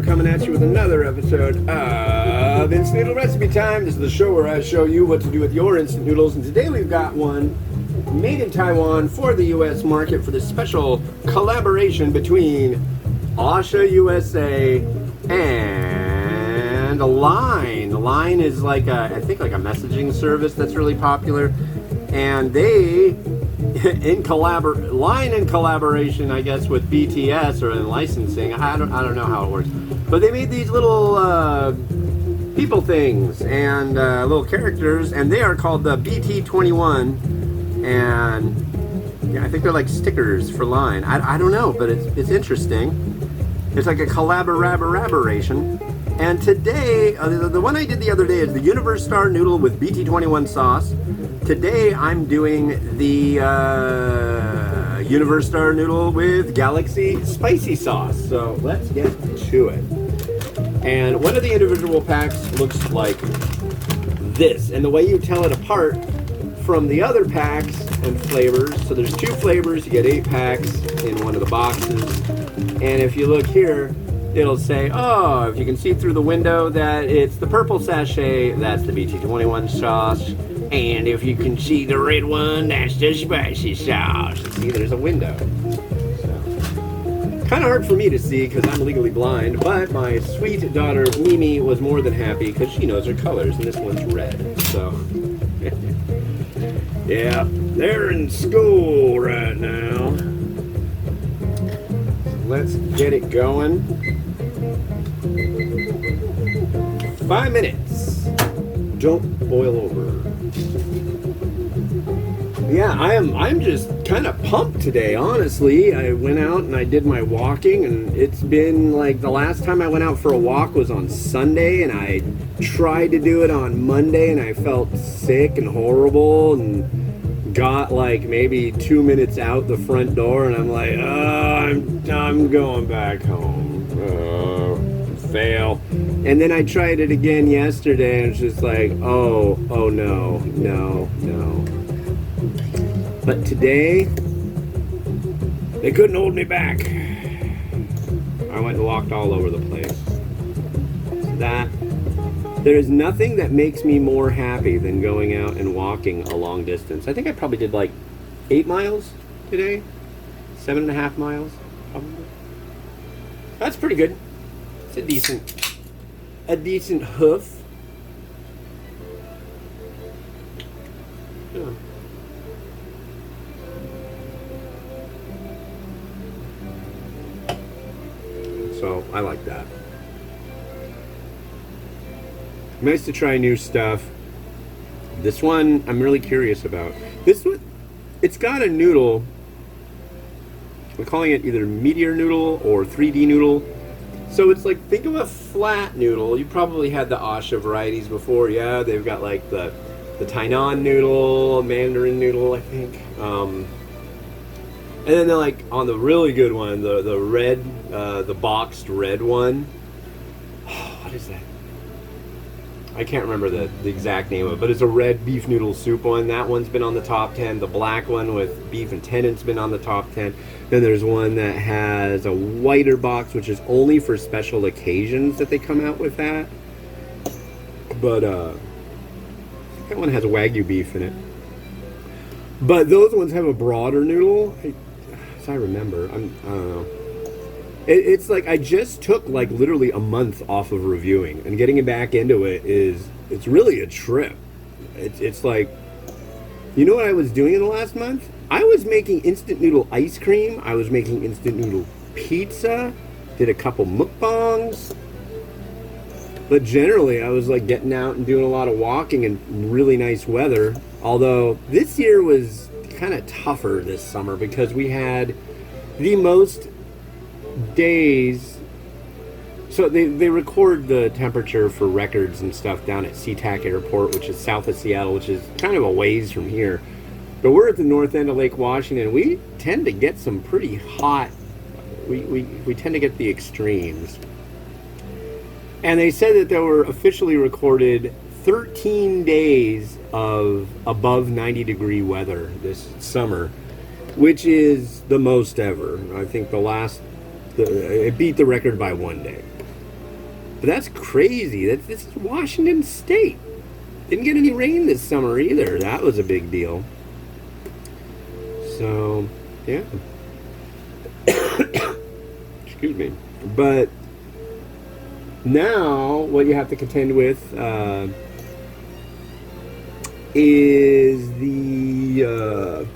coming at you with another episode of Instant Noodle Recipe Time. This is the show where I show you what to do with your instant noodles, and today we've got one made in Taiwan for the U.S. market for this special collaboration between Asha USA and Line. Line is like I think like a messaging service that's really popular, and they Line in collaboration, I guess, with BTS or in licensing. I don't know how it works, but they made these little people things and little characters, and they are called the BT21, and yeah, I think they're like stickers for Line. I don't know, but it's interesting. It's like a collaboration. And today, the one I did the other day is the Universtar noodle with BT21 sauce. Today I'm doing the Universtar noodle with Galaxy spicy sauce. So let's get to it. And one of the individual packs looks like this. And the way you tell it apart from the other packs and flavors, so there's 2 flavors, you get 8 packs in one of the boxes. And if you look here, it'll say, oh, if you can see through the window that it's the purple sachet, that's the BT21 sauce. And if you can see the red one, that's the spicy sauce. See, there's a window. So, kind of hard for me to see because I'm legally blind, but my sweet daughter Mimi was more than happy because she knows her colors, and this one's red. So, yeah, they're in school right now. Let's get it going. 5 minutes. Don't boil over. Yeah, I'm just kind of pumped today, honestly. I went out and I did my walking, and it's been like the last time I went out for a walk was on Sunday, and I tried to do it on Monday, and I felt sick and horrible, and got like maybe 2 minutes out the front door, and I'm like, I'm going back home. Fail. And then I tried it again yesterday, and it's just like, oh no. But today, they couldn't hold me back. I went and walked all over the place. There is nothing that makes me more happy than going out and walking a long distance. I think I probably did like 8 miles today. 7.5 miles, probably. That's pretty good. It's a decent hoof. Yeah. So I like that. Nice to try new stuff. This one I'm really curious about. This one, it's got a noodle. We're calling it either meteor noodle or 3D noodle. So it's like, think of a flat noodle. You probably had the Asha varieties before. Yeah, they've got like the Tainan noodle, Mandarin noodle, I think. And then they're like on the really good one, the red, the boxed red one. Oh, what is that? I can't remember the exact name of it, but it's a red beef noodle soup one. That one's been on the top 10. The black one with beef and tendon's been on the top 10. Then there's one that has a whiter box, which is only for special occasions that they come out with that. But that one has Wagyu beef in it. But those ones have a broader noodle. As I remember, I don't know. It's like I just took like literally a month off of reviewing, and getting it back into it's really a trip. It's like, you know what I was doing in the last month? I was making instant noodle ice cream. I was making instant noodle pizza. Did a couple mukbangs. But generally, I was like getting out and doing a lot of walking in really nice weather. Although this year was kind of tougher this summer because we had the most days. So they record the temperature for records and stuff down at SeaTac Airport, which is south of Seattle, which is kind of a ways from here. But we're at the north end of Lake Washington. We tend to get some pretty hot. We tend to get the extremes. And they said that there were officially recorded 13 days of above 90 degree weather this summer, which is the most ever. I think it beat the record by 1 day. But that's crazy. This is Washington State. Didn't get any rain this summer either. That was a big deal. So, yeah. Excuse me. But now, what you have to contend with is the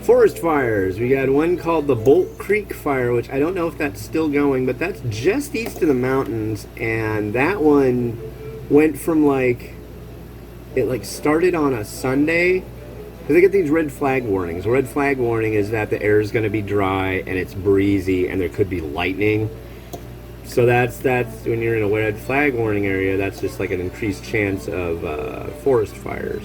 forest fires. We got one called the Bolt Creek Fire, which I don't know if that's still going, but that's just east of the mountains, and that one went from it started on a Sunday, because they get these red flag warnings. A red flag warning is that the air is going to be dry and it's breezy and there could be lightning. So that's when you're in a red flag warning area, that's just like an increased chance of forest fires.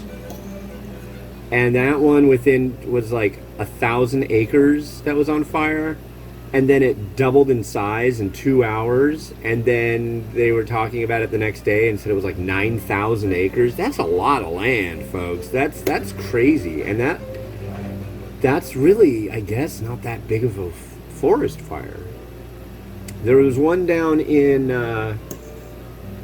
And that one was like 1,000 acres that was on fire, and then it doubled in size in 2 hours, and then they were talking about it the next day and said it was like 9,000 acres. That's a lot of land, folks. That's crazy, and that's really, I guess, not that big of a forest fire. There was one down in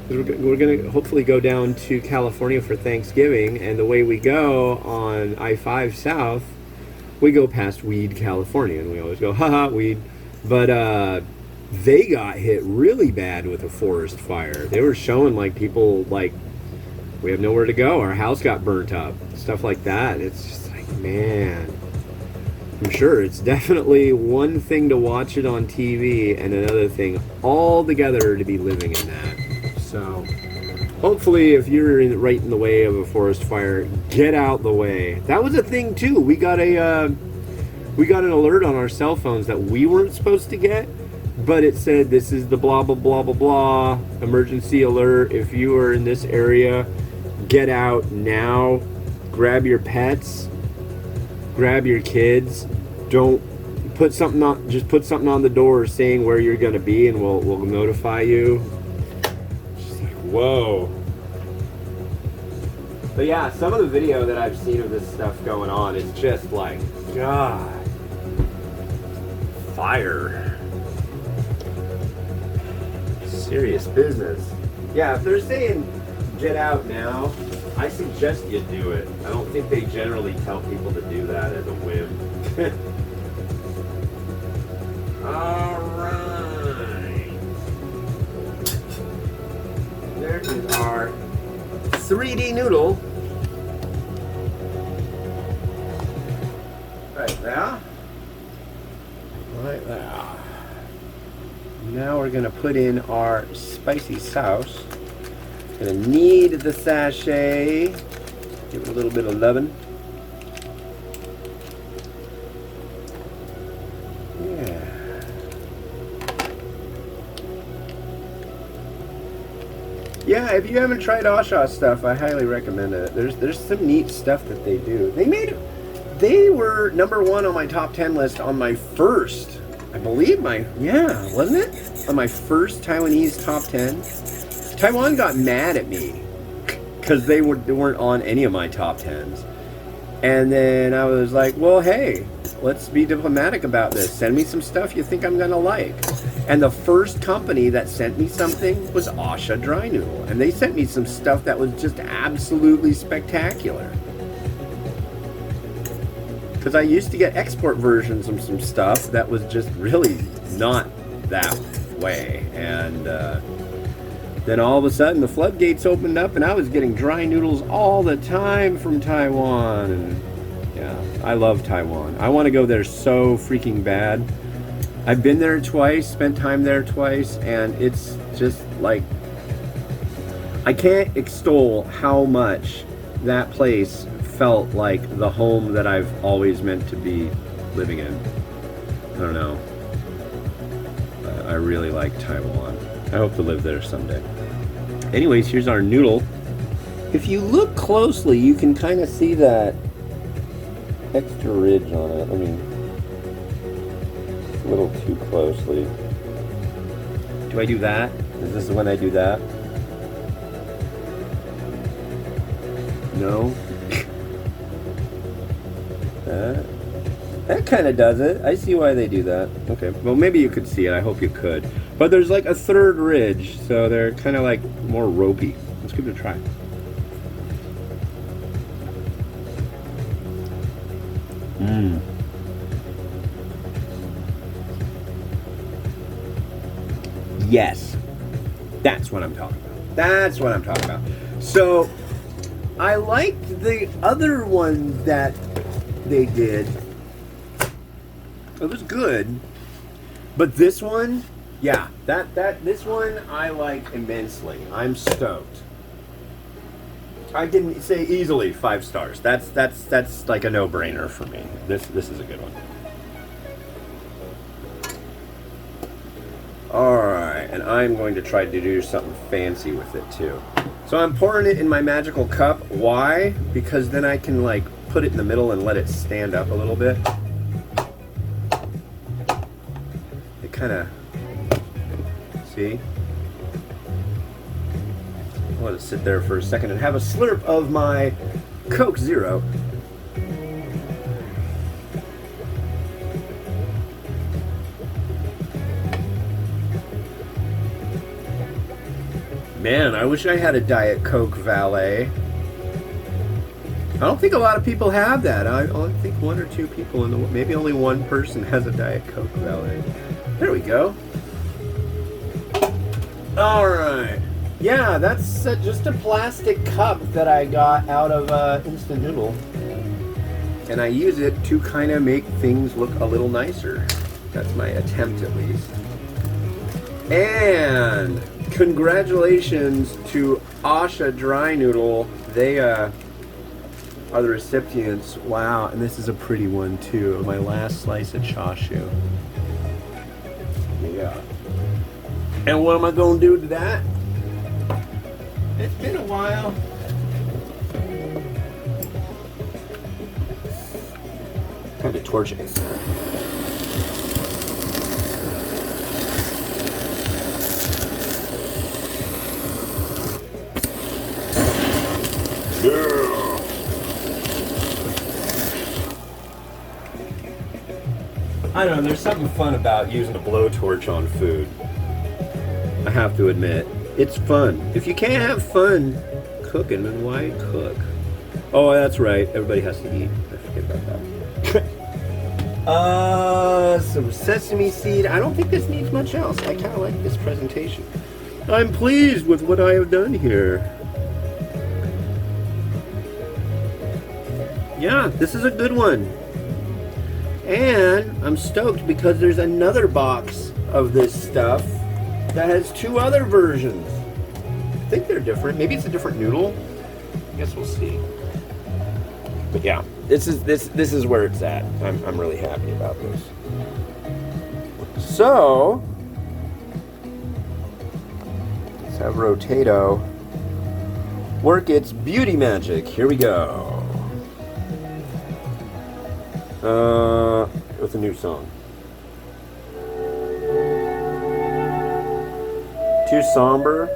we're going to hopefully go down to California for Thanksgiving, and the way we go on I-5 South, we go past Weed, California, and we always go, haha, Weed. But they got hit really bad with a forest fire. They were showing people we have nowhere to go. Our house got burnt up, stuff like that. It's just like, man, I'm sure it's definitely one thing to watch it on TV and another thing altogether to be living in that. So hopefully, if you're right in the way of a forest fire, get out the way. That was a thing too. We got an alert on our cell phones that we weren't supposed to get, but it said this is the blah blah blah blah blah emergency alert. If you are in this area, get out now. Grab your pets. Grab your kids. Don't put something on. Just put something on the door saying where you're gonna be, and we'll notify you. Whoa. But yeah, some of the video that I've seen of this stuff going on is just like, God, fire. Serious business. Yeah, if they're saying get out now, I suggest you do it. I don't think they generally tell people to do that as a whim. All right. There is our 3D noodle. Right there. Right there. Now we're going to put in our spicy sauce. Going to knead the sachet. Give it a little bit of loving. Yeah, if you haven't tried Oshaw stuff, I highly recommend it. There's some neat stuff that they do. They were #1 on my top 10 list on my first, I believe wasn't it? On my first Taiwanese top 10. Taiwan got mad at me because they weren't on any of my top 10s. And then I was like, well, hey, let's be diplomatic about this. Send me some stuff you think I'm gonna like. And the first company that sent me something was Asha Dry Noodle. And they sent me some stuff that was just absolutely spectacular. Because I used to get export versions of some stuff that was just really not that way. And then all of a sudden the floodgates opened up and I was getting dry noodles all the time from Taiwan. And yeah, I love Taiwan. I want to go there so freaking bad. I've been there twice, spent time there twice, and it's just like, I can't extol how much that place felt like the home that I've always meant to be living in. I don't know. I really like Taiwan. I hope to live there someday. Anyways, here's our noodle. If you look closely, you can kind of see that extra ridge on it. I mean, a little too closely. Do I do that? Is this when I do that? No? That? That kind of does it. I see why they do that. Okay, well maybe you could see it. I hope you could. But there's like a third ridge, so they're kind of like more ropey. Let's give it a try. Mmm. Yes. That's what I'm talking about. That's what I'm talking about. So, I liked the other one that they did. It was good. But this one, yeah, this one I like immensely. I'm stoked. I can say easily 5 stars. That's like a no-brainer for me. This is a good one. Alright, and I'm going to try to do something fancy with it too. So I'm pouring it in my magical cup. Why? Because then I can like put it in the middle and let it stand up a little bit. It kind of, see? I'll let it sit there for a second and have a slurp of my Coke Zero. Man, I wish I had a Diet Coke valet. I don't think a lot of people have that. I only think 1 or 2 people in the, maybe only 1 person has a Diet Coke valet. There we go. All right. Yeah, that's just a plastic cup that I got out of Instant Noodle. And I use it to kind of make things look a little nicer. That's my attempt at least. And congratulations to Asha Dry Noodle. They are the recipients. Wow, and this is a pretty one too. My last slice of chashu. Yeah. And what am I going to do to that? It's been a while. Kind of torch it. I don't know, there's something fun about using a blowtorch on food. I have to admit. It's fun. If you can't have fun cooking, then why cook? Oh, that's right. Everybody has to eat. I forget about that. Some sesame seed. I don't think this needs much else. I kind of like this presentation. I'm pleased with what I have done here. Yeah, this is a good one. And I'm stoked because there's another box of this stuff that has 2 other versions. I think they're different. Maybe it's a different noodle. I guess we'll see. But yeah, this is where it's at. I'm really happy about this. So let's have Rotato work its beauty magic. Here we go. With a new song. Too somber?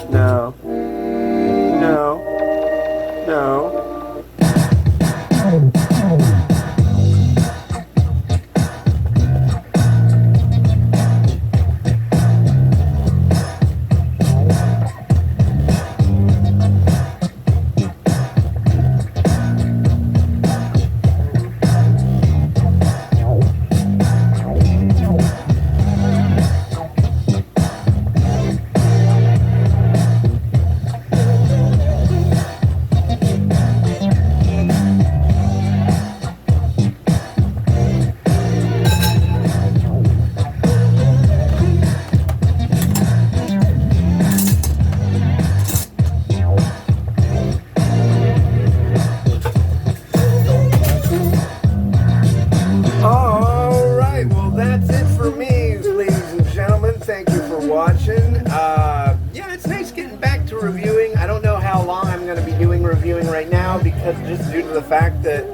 No. No. No. Yeah, it's nice getting back to reviewing. I don't know how long I'm going to be doing reviewing right now because just due to the fact that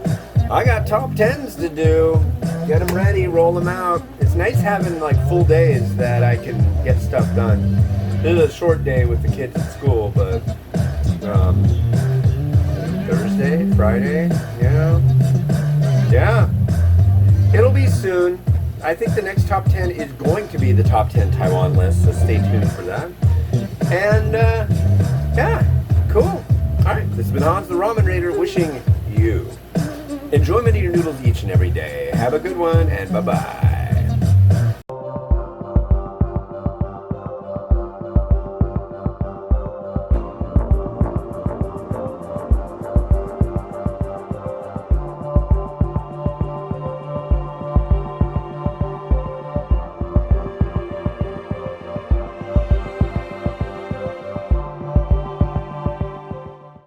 I got top 10s to do. Get them ready, roll them out. It's nice having like full days that I can get stuff done. This is a short day with the kids at school, but Thursday, Friday, you know, Yeah. It'll be soon. I think the next top 10 is going to be the top 10 Taiwan list, so stay tuned for that. And, yeah, cool. All right, this has been Hans the Ramen Raider wishing you enjoyment of your noodles each and every day. Have a good one, and bye-bye.